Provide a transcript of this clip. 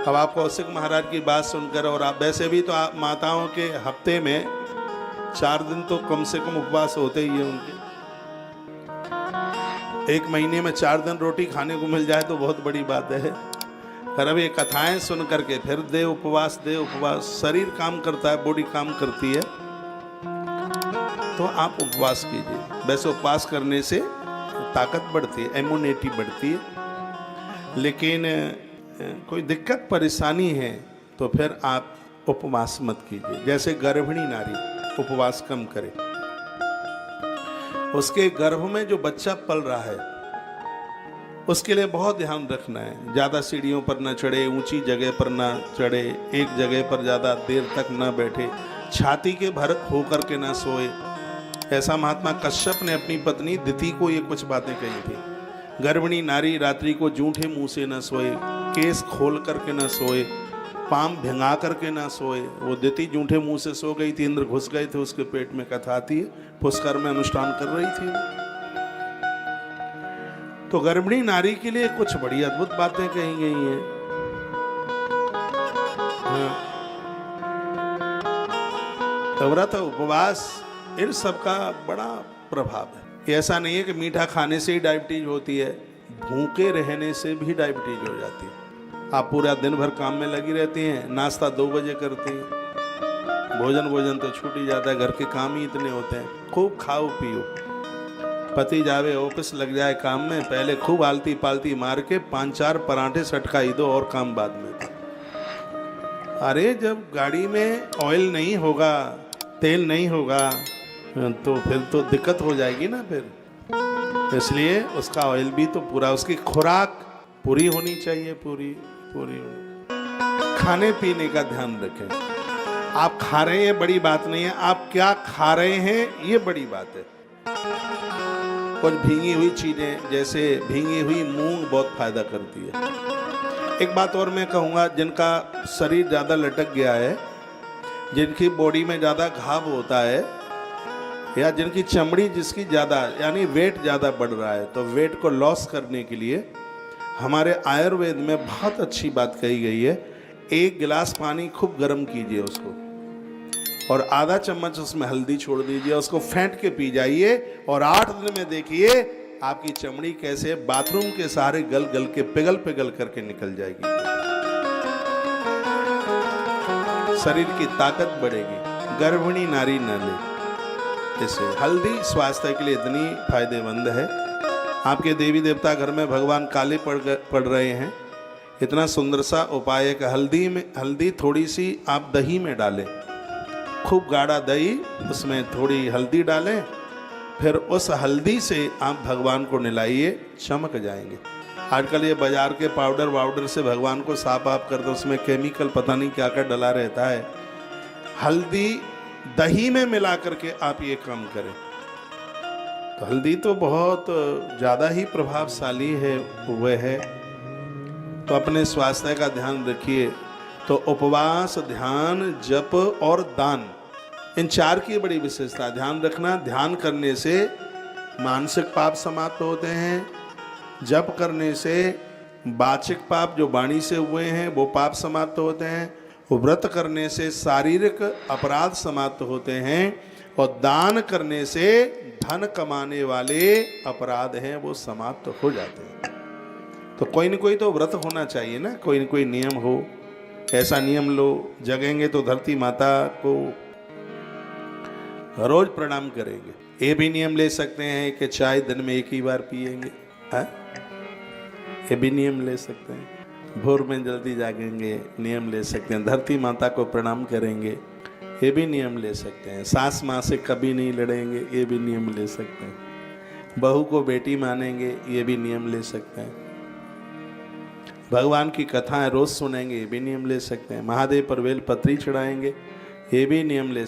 अब आप कौशिक महाराज की बात सुनकर, और आप वैसे भी तो आप माताओं के हफ्ते में 4 दिन तो कम से कम उपवास होते ही है उनके। एक महीने में 4 दिन रोटी खाने को मिल जाए तो बहुत बड़ी बात है। पर अब ये कथाएं सुन करके फिर दे उपवास, दे उपवास। शरीर काम करता है, बॉडी काम करती है, तो आप उपवास कीजिए। वैसे उपवास करने से ताकत बढ़ती है, इम्यूनिटी बढ़ती है। लेकिन कोई दिक्कत परेशानी है तो फिर आप उपवास मत कीजिए। जैसे गर्भिणी नारी उपवास कम करे, उसके गर्भ में जो बच्चा पल रहा है उसके लिए बहुत ध्यान रखना है। ज़्यादा सीढ़ियों पर न चढ़े, ऊंची जगह पर न चढ़े, एक जगह पर ज़्यादा देर तक न बैठे, छाती के भर होकर के न सोए। ऐसा महात्मा कश्यप ने अपनी पत्नी दिति को ये कुछ बातें कही थी। गर्भिणी नारी रात्रि को जूठे मुंह से न सोए, केस खोल करके न सोए, पाम भिंगा करके न सोए। वो दिति जूठे मुंह से सो गई थी, इंद्र घुस गए थे उसके पेट में। कथा आती है, पुष्कर में अनुष्ठान कर रही थी। तो गर्भिणी नारी के लिए कुछ बड़ी अद्भुत बातें कही गई हैं। तो व्रत, उपवास, इन सब का बड़ा प्रभाव है। ऐसा नहीं है कि मीठा खाने से ही डायबिटीज होती है, भूखे रहने से भी डायबिटीज हो जाती है। आप पूरा दिन भर काम में लगी रहती हैं, नाश्ता 2 बजे करती हैं, भोजन तो छूट ही जाता है, घर के काम ही इतने होते हैं। खूब खाओ पियो, पति जावे ऑफिस लग जाए काम में, पहले खूब आलती पालती मार के 5-4 पराठे सटकाई दो और काम बाद में। अरे जब गाड़ी में ऑयल नहीं होगा, तेल नहीं होगा, तो फिर तो दिक्कत हो जाएगी ना। फिर इसलिए उसका ऑयल भी तो पूरा, उसकी खुराक पूरी होनी चाहिए, पूरी खाने पीने का ध्यान रखें। आप खा रहे हैं ये बड़ी बात नहीं है, आप क्या खा रहे हैं ये बड़ी बात है। कुछ भींगी हुई चीजें, जैसे भींगी हुई मूंग बहुत फायदा करती है। एक बात और मैं कहूँगा, जिनका शरीर ज़्यादा लटक गया है, जिनकी बॉडी में ज़्यादा घाव होता है, या जिनकी चमड़ी जिसकी ज़्यादा, यानी वेट ज़्यादा बढ़ रहा है, तो वेट को लॉस करने के लिए हमारे आयुर्वेद में बहुत अच्छी बात कही गई है। 1 गिलास पानी खूब गर्म कीजिए उसको, और आधा चम्मच उसमें हल्दी छोड़ दीजिए, उसको फेंट के पी जाइए, और 8 दिन में देखिए आपकी चमड़ी कैसे बाथरूम के सहारे गल गल के, पिघल पिघल करके निकल जाएगी। शरीर की ताकत बढ़ेगी। गर्भिणी नारी न ले इसे। हल्दी स्वास्थ्य के लिए इतनी फायदेमंद है। आपके देवी देवता घर में भगवान काले पड़ रहे हैं, इतना सुंदर सा उपाय है कि हल्दी थोड़ी सी आप दही में डालें, खूब गाढ़ा दही, उसमें थोड़ी हल्दी डालें, फिर उस हल्दी से आप भगवान को नहलाइए, चमक जाएंगे। आजकल ये बाजार के पाउडर से भगवान को साफ आप कर दो, उसमें केमिकल पता नहीं क्या क्या डला रहता है। हल्दी दही में मिला करके आप ये काम करें, तो हल्दी तो बहुत ज़्यादा ही प्रभावशाली है, वह है। तो अपने स्वास्थ्य का ध्यान रखिए। तो उपवास, ध्यान, जप और दान, इन 4 की बड़ी विशेषता। ध्यान रखना, ध्यान करने से मानसिक पाप समाप्त होते हैं, जप करने से वाचिक पाप जो वाणी से हुए हैं वो पाप समाप्त होते हैं, व्रत करने से शारीरिक अपराध समाप्त होते हैं, और दान करने से धन कमाने वाले अपराध हैं वो समाप्त हो जाते हैं। तो कोई न कोई तो व्रत होना चाहिए ना, कोई न कोई नियम हो। ऐसा नियम लो, जगेंगे तो धरती माता को रोज प्रणाम करेंगे। ये भी नियम ले सकते हैं कि चाय दिन में 1 ही बार पिएंगे, ये भी नियम ले सकते हैं। भोर में जल्दी जागेंगे, नियम ले सकते हैं। धरती माता को प्रणाम करेंगे, ये भी नियम ले सकते हैं। सास माँ से कभी नहीं लड़ेंगे, ये भी नियम ले सकते हैं। बहू को बेटी मानेंगे, ये भी नियम ले सकते हैं। भगवान की कथाएं रोज सुनेंगे, ये भी नियम ले सकते हैं। महादेव पर बेल पत्री चढ़ाएंगे, ये भी नियम ले